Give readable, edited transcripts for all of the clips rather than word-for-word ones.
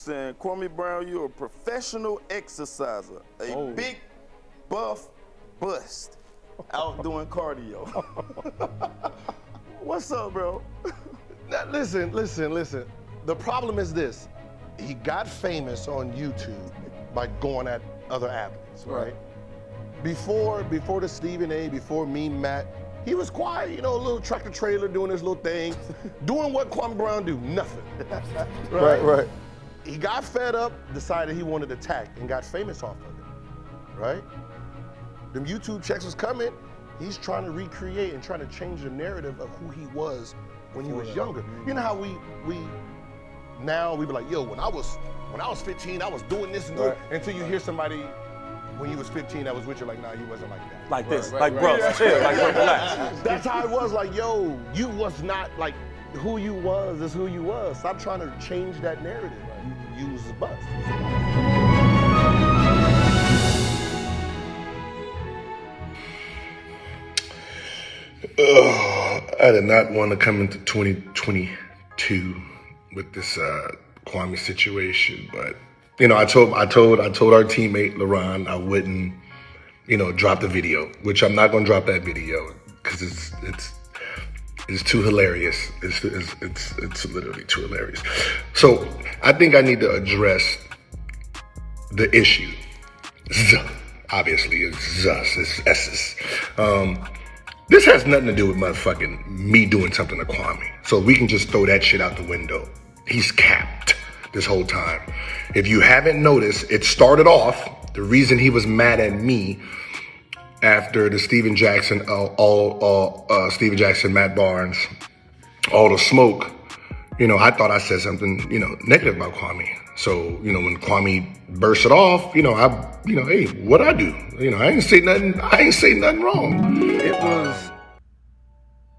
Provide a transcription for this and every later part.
Saying, Kwame Brown, you're a professional exerciser, a big buff bust out doing cardio. What's up, bro? Now, listen. The problem is this. He got famous on YouTube by going at other athletes, right? Before the Stephen A, before me, Matt, he was quiet, a little tractor trailer doing his little thing, doing what Kwame Brown do, nothing. Right. He got fed up, decided he wanted to attack, and got famous off of it, right? Them YouTube checks was coming. He's trying to recreate and trying to change the narrative of who he was when he was younger. You know how we now we be like, yo, when I was 15, I was doing this and doing, until you hear somebody when you was 15 that was with you, like, nah, you wasn't like that. Like this, bro, chill, like, bro, relax. That's how it was, like, yo, you was not, like, who you was is who you was. Stop trying to change that narrative. You use the bus. I did not want to come into 2022 with this Kwame situation, but I told our teammate LaRon I wouldn't, drop the video, which I'm not gonna drop that video because it's too hilarious. It's literally too hilarious. So I think I need to address the issue. Obviously, it's Zus, it's S's. This has nothing to do with motherfucking me doing something to Kwame. So we can just throw that shit out the window. He's capped this whole time. If you haven't noticed, it started off, the reason he was mad at me after the Steven Jackson, Steven Jackson, Matt Barnes, all the smoke, I thought I said something, negative about Kwame. So, when Kwame burst it off, hey, what'd I do? I ain't say nothing wrong. It was,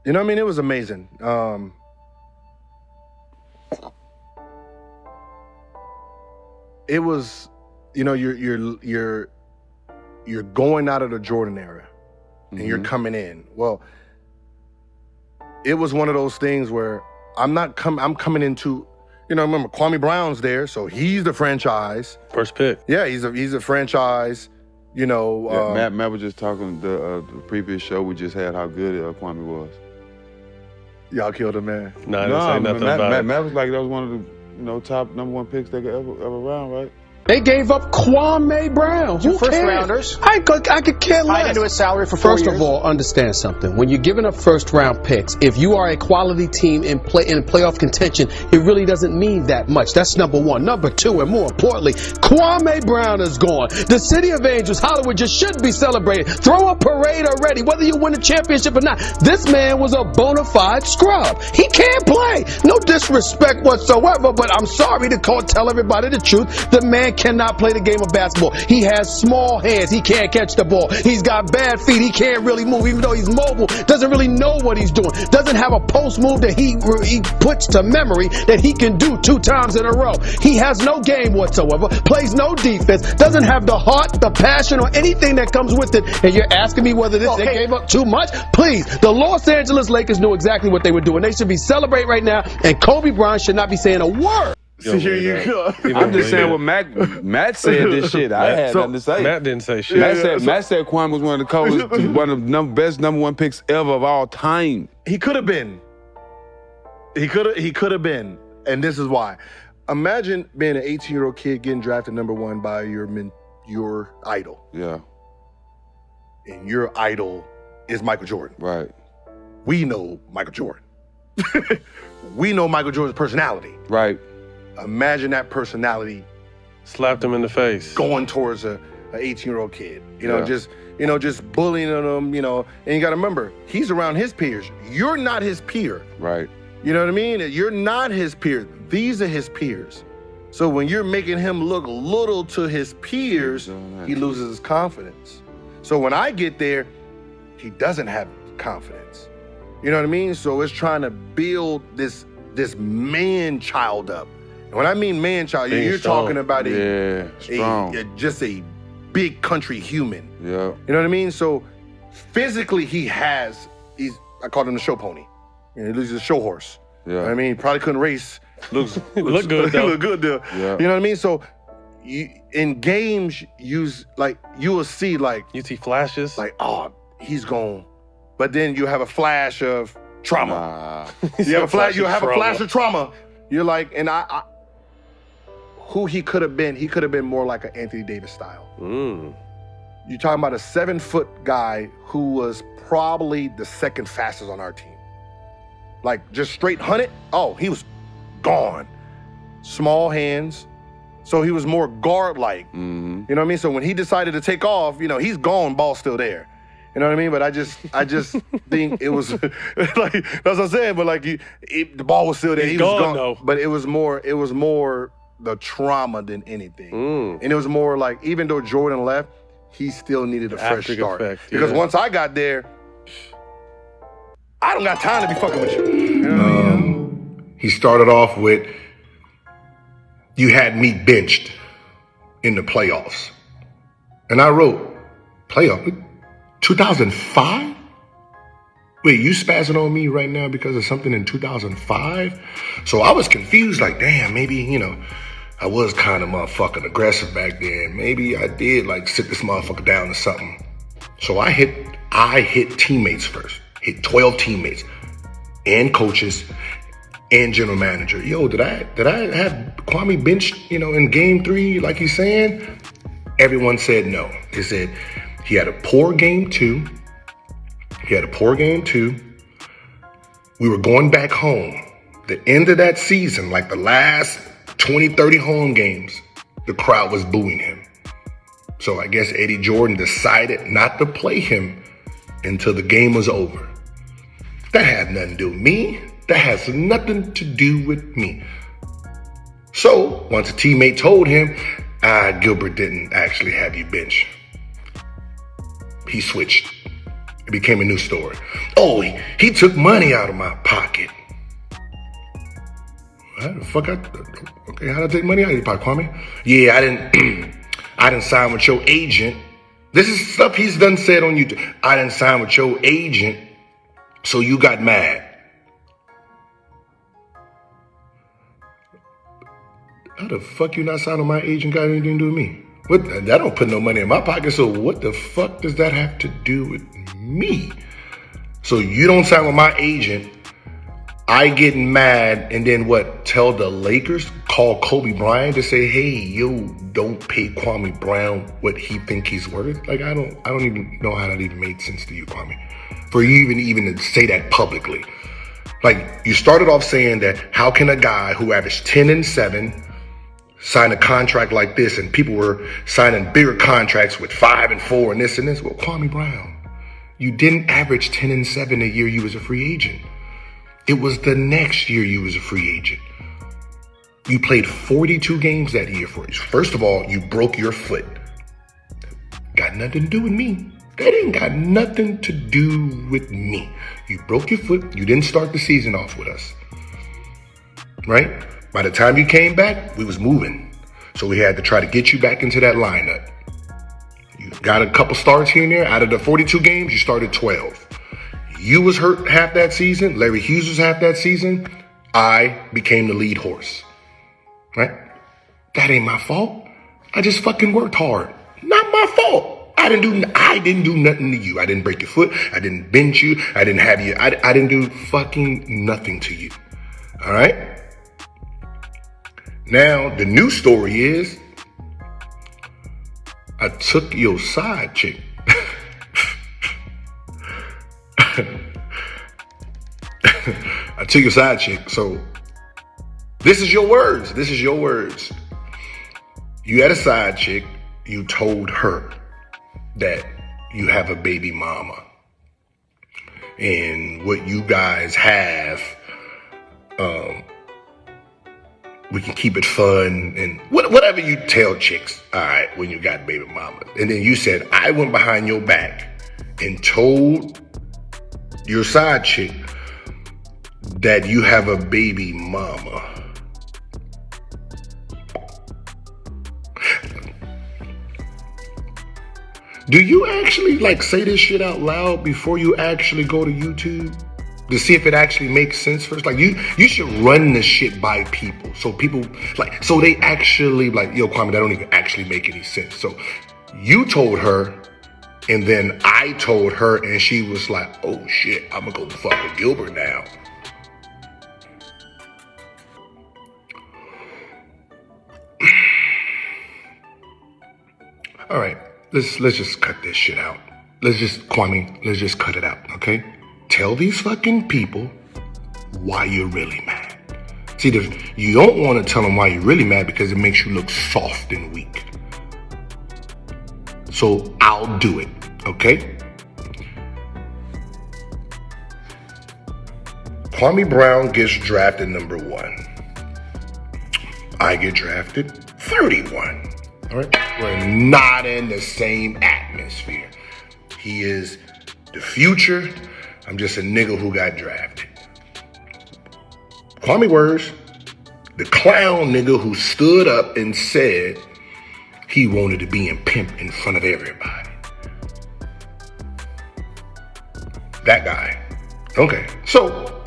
it was amazing. It was, you're going out of the Jordan era and you're coming in. Well, it was one of those things where I'm coming into, remember Kwame Brown's there, so he's the franchise. First pick. Yeah, he's a franchise, Matt was just talking the previous show we just had how good Kwame was. Y'all killed him, man. No, I didn't say nothing about it. Matt was like, that was one of the top number one picks they could ever run, right? They gave up Kwame Brown. Who first cares? rounders. I could care less. Tied into his salary for 4 years. First of all, understand something. When you're giving up first round picks, if you are a quality team in playoff contention, it really doesn't mean that much. That's number one. Number two, and more importantly, Kwame Brown is gone. The City of Angels, Hollywood, just should be celebrated. Throw a parade already, whether you win a championship or not. This man was a bona fide scrub. He can't play. No disrespect whatsoever, but I'm sorry to tell everybody the truth. The man cannot play the game of basketball. He has small hands. He can't catch the ball. He's got bad feet. He can't really move, even though he's mobile. Doesn't really know what he's doing. Doesn't have a post move that he puts to memory that he can do 2 times in a row. He has no game whatsoever. Plays no defense. Doesn't have the heart, the passion, or anything that comes with it. And you're asking me whether they gave up too much? Please, the Los Angeles Lakers knew exactly what they were doing. They should be celebrating right now, and Kobe Bryant should not be saying a word. Here you go. I'm just saying what Matt said this shit. I had nothing to say. Matt didn't say shit. Matt said Kwame was one of the coldest, one of the best number one picks ever of all time. He could have been. He could have been. And this is why. Imagine being an 18-year-old kid getting drafted number 1 by your idol. Yeah. And your idol is Michael Jordan. Right. We know Michael Jordan. We know Michael Jordan's personality. Right. Imagine that personality slapped him in the face going towards a 18-year-old kid. Just bullying him, and you got to remember, he's around his peers. You're not his peer. Right. You know what I mean? You're not his peers. These are his peers. So when you're making him look little to his peers, he loses his confidence. So when I get there, he doesn't have confidence. You know what I mean? So it's trying to build this man-child up. And when I mean man-child, you're talking about just a big country human. Yeah. You know what I mean? So physically I called him the show pony. He's a show horse. Yeah. You know what I mean? He probably couldn't race Looks Look good though. Look good though. Yeah. You know what I mean? So in games, you will see like You see flashes. like, oh, he's gone. But then you have a flash of trauma. Nah. You have a flash. You have a trauma. flash of trauma. You're like, and I who he could have been. He could have been more like an Anthony Davis style. You're talking about a 7-foot guy who was probably the second fastest on our team. Like just straight 100. Oh, he was gone. Small hands. So he was more guard-like. Mm-hmm. You know what I mean? So when he decided to take off, you know, he's gone, ball's still there. You know what I mean? But I just think it was like, that's what I'm saying. But like, the ball was still there. He's He was gone, gone. though. But it was more the trauma than anything. And it was more like, even though Jordan left, he still needed a fresh start. Effect, because once I got there, I don't got time to be fucking with you. You know what I mean? He started off with, you had me benched in the playoffs. And I wrote, playoff? 2005? Wait, you spazzing on me right now because of something in 2005? So I was confused, like, damn, maybe, you know, I was kind of motherfucking aggressive back then. Maybe I did, like, sit this motherfucker down or something. So I hit teammates first. Hit 12 teammates and coaches and general manager. Yo, did I have Kwame benched, you know, in game 3 like he's saying? Everyone said no. They said he had a poor game 2. We were going back home. The end of that season, like the last 20, 30 home games, the crowd was booing him. So I guess Eddie Jordan decided not to play him until the game was over. That had nothing to do with me. That has nothing to do with me. So once a teammate told him, Gilbert didn't actually have you bench, he switced. It became a new story. Oh, he took money out of my pocket. How the fuck? Okay, how did I take money out of your pocket, Kwame? Yeah, I didn't sign with your agent. This is stuff he's done said on YouTube. I didn't sign with your agent, so you got mad. How the fuck you not sign on my agent got anything to do with me? What? That don't put no money in my pocket, so what the fuck does that have to do with me? So you don't sign with my agent, I get mad, and then what? Tell the Lakers, call Kobe Bryant to say, hey, yo, don't pay Kwame Brown what he think he's worth? Like, I don't even know how that even made sense to you, Kwame. For you even to say that publicly. Like, you started off saying that how can a guy who averaged 10 and 7 sign a contract like this, and people were signing bigger contracts with 5 and 4 and this and this? Well, Kwame Brown, you didn't average 10 and 7 a year you was a free agent. It was the next year you was a free agent. You played 42 games that year for us. First of all, you broke your foot. Got nothing to do with me. That ain't got nothing to do with me. You broke your foot. You didn't start the season off with us. Right? By the time you came back, we was moving. So we had to try to get you back into that lineup. You got a couple starts here and there. Out of the 42 games, you started 12. You was hurt half that season. Larry Hughes was half that season. I became the lead horse. Right? That ain't my fault. I just fucking worked hard. Not my fault. I didn't do nothing to you. I didn't break your foot. I didn't bench you. I didn't have you. I didn't do fucking nothing to you. All right? Now, the new story is I took your side chick. I took your side chick. So this is your words. This is your words. You had a side chick. You told her that you have a baby mama. And what you guys have, we can keep it fun and whatever you tell chicks, all right, when you got baby mama. And then you said, I went behind your back and told your side chick that you have a baby mama. Do you actually like say this shit out loud before you actually go to YouTube? to see if it actually makes sense first. Like you should run this shit by people. So people so they actually yo, Kwame, that don't even actually make any sense. So you told her, and then I told her, and she was like, oh shit, I'm gonna go fuck with Gilbert now. All right, let's just cut this shit out. Let's just cut it out, okay? Tell these fucking people why you're really mad. See, you don't want to tell them why you're really mad because it makes you look soft and weak. So I'll do it, okay? Kwame Brown gets drafted number 1. I get drafted 31. All right, we're not in the same atmosphere. He is the future. I'm just a nigga who got drafted. Kwame words, the clown nigga who stood up and said he wanted to be in pimp in front of everybody. That guy. Okay, so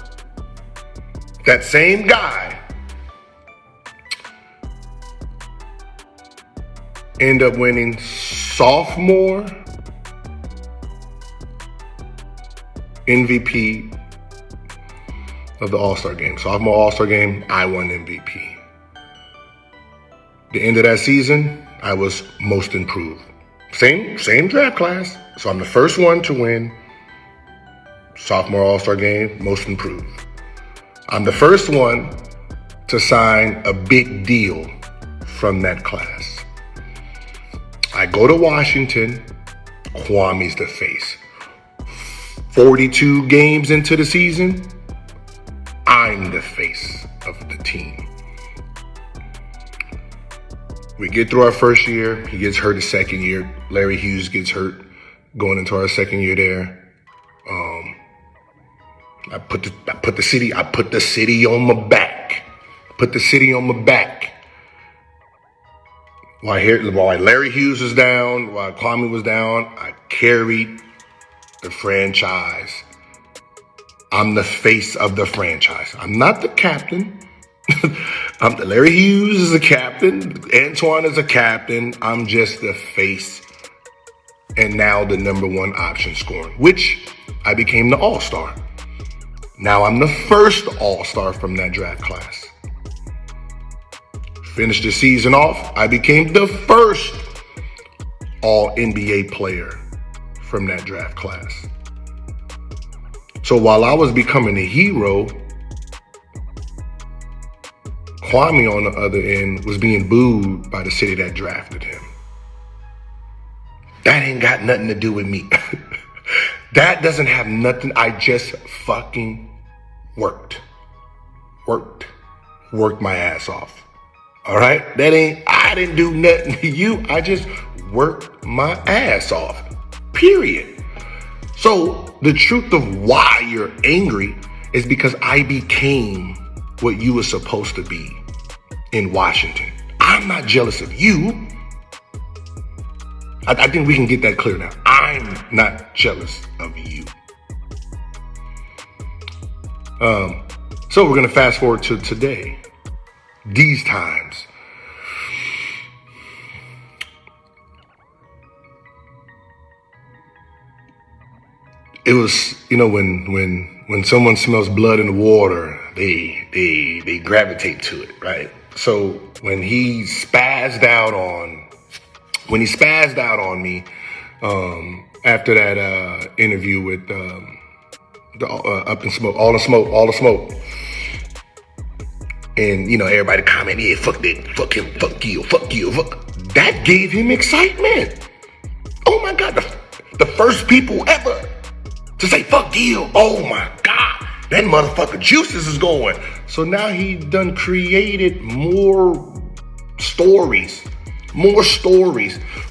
that same guy end up winning sophomore MVP of the All-Star game. Sophomore All-Star game, I won MVP. The end of that season, I was most improved. Same draft class. So I'm the first one to win sophomore All-Star game, most improved. I'm the first one to sign a big deal from that class. I go to Washington, Kwame's the face. 42 games into the season, I'm the face of the team. We get through our first year, he gets hurt the second year. Larry Hughes gets hurt going into our second year there. I put the city on my back. While Larry Hughes was down, while Kwame was down, I carried the franchise. I'm the face of the franchise. I'm not the captain. Larry Hughes is the captain. Antoine is a captain. I'm just the face. And now the number 1 option scoring, which I became the All-Star. Now I'm the first All-Star from that draft class. Finished the season off, I became the first All-NBA player from that draft class. So while I was becoming a hero, Kwame on the other end was being booed by the city that drafted him. That ain't got nothing to do with me. That doesn't have nothing. I just fucking worked my ass off. All right? I didn't do nothing to you. I just worked my ass off. Period. So the truth of why you're angry is because I became what you were supposed to be in Washington. I'm not jealous of you. I think we can get that clear now. I'm not jealous of you. So we're going to fast forward to today. These times. It was, when someone smells blood in the water, they gravitate to it, right? So when he spazzed out on me after that interview with the Up in Smoke, all the smoke. And everybody commented, yeah, fuck that, fuck him, fuck you. That gave him excitement. Oh my God, the first people ever to say fuck Gil. Oh my God, that motherfucker juices is going. So now he done created more stories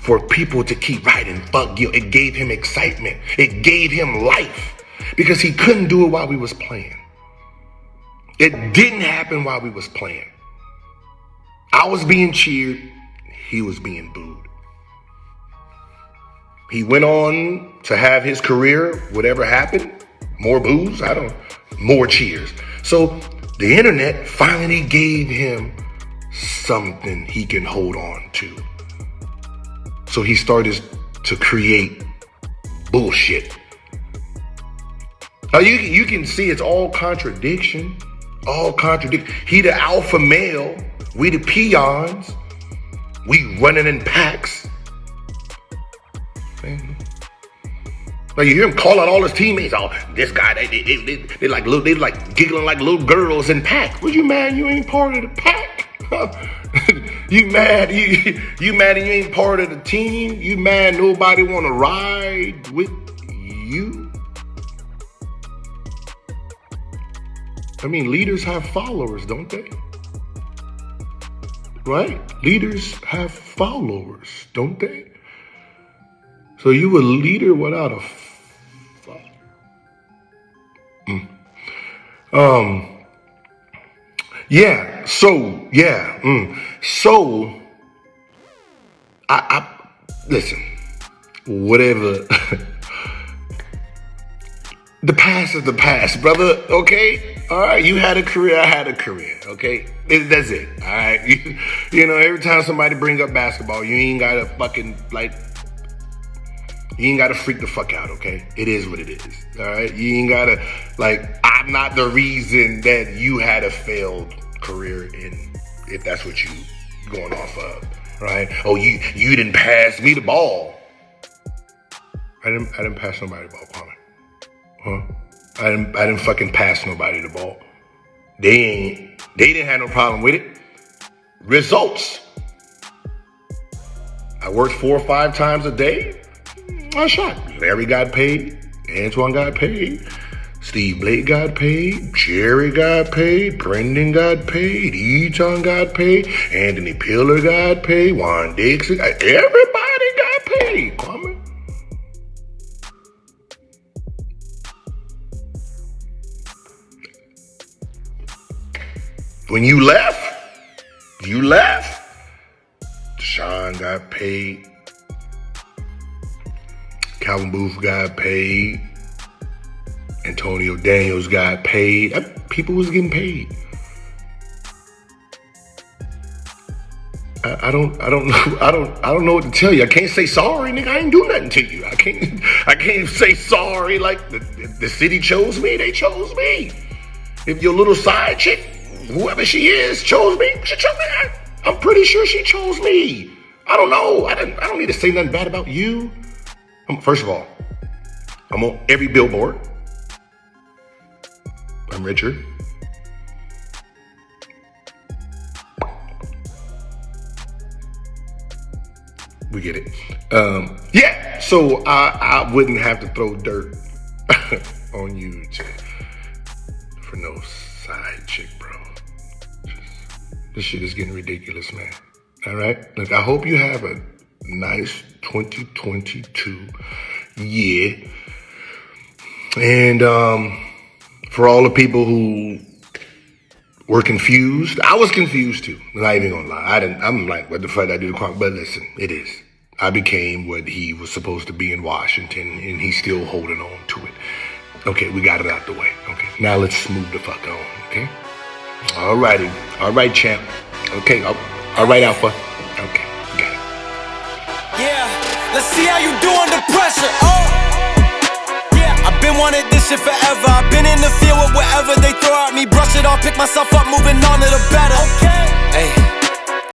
for people to keep writing fuck Gil. It gave him excitement. It gave him life because he couldn't do it while we was playing. It didn't happen while we was playing. I was being cheered. He was being booed. He went on to have his career, whatever happened. More boos? More cheers. So the internet finally gave him something he can hold on to. So he started to create bullshit. Now you can see it's all contradiction. He the alpha male, we the peons, we running in packs. Man. Like you hear him call out all his teammates. Oh, this guy, they like giggling like little girls in pack. What you mad? You ain't part of the pack. You mad? You mad? And you ain't part of the team. You mad? Nobody want to ride with you. I mean, leaders have followers, don't they? Right? Leaders have followers, don't they? So you a leader without a So I listen, whatever. The past is the past, brother, okay? All right, you had a career, I had a career, okay? That's it, all right? You know, every time somebody bring up basketball, you ain't gotta fucking, you ain't gotta freak the fuck out, okay? It is what it is, all right? You ain't gotta, I'm not the reason that you had a failed career if that's what you going off of, right? Oh, you didn't pass me the ball. I didn't pass nobody the ball, Kwame. Huh? I didn't fucking pass nobody the ball. They didn't have no problem with it. Results. I worked 4 or 5 times a day. I shot. Larry got paid. Antoine got paid. Steve Blake got paid. Jerry got paid. Brendan got paid. Eton got paid. Anthony Pillar got paid. Juan Dixon. Everybody got paid. Kwame. When you left. Deshaun got paid. Calvin Booth got paid. Antonio Daniels got paid. People was getting paid. I don't know what to tell you. I can't say sorry, nigga. I ain't do nothing to you. I can't say sorry. Like the city chose me. They chose me. If your little side chick, whoever she is, chose me, she chose me. I'm pretty sure she chose me. I don't know. I don't need to say nothing bad about you. First of all, I'm on every billboard. I'm Richard. We get it. So I wouldn't have to throw dirt on you for no side chick, bro. This shit is getting ridiculous, man. All right? Look, I hope you have a nice 2022 year. And for all the people who were confused, I was confused too. I'm not even gonna lie. I'm like, what the fuck did I do? But listen, it is. I became what he was supposed to be in Washington, and he's still holding on to it. Okay, we got it out the way. Okay, now let's move the fuck on. Okay. All righty. All right, champ. Okay. All right, Alpha. Okay, got it. Yeah, let's see how you do under pressure. Oh, yeah, I've been wanting this shit forever. I've been in the field with whatever they throw at me. Brush it off, pick myself up, moving on to the better. Okay. Hey.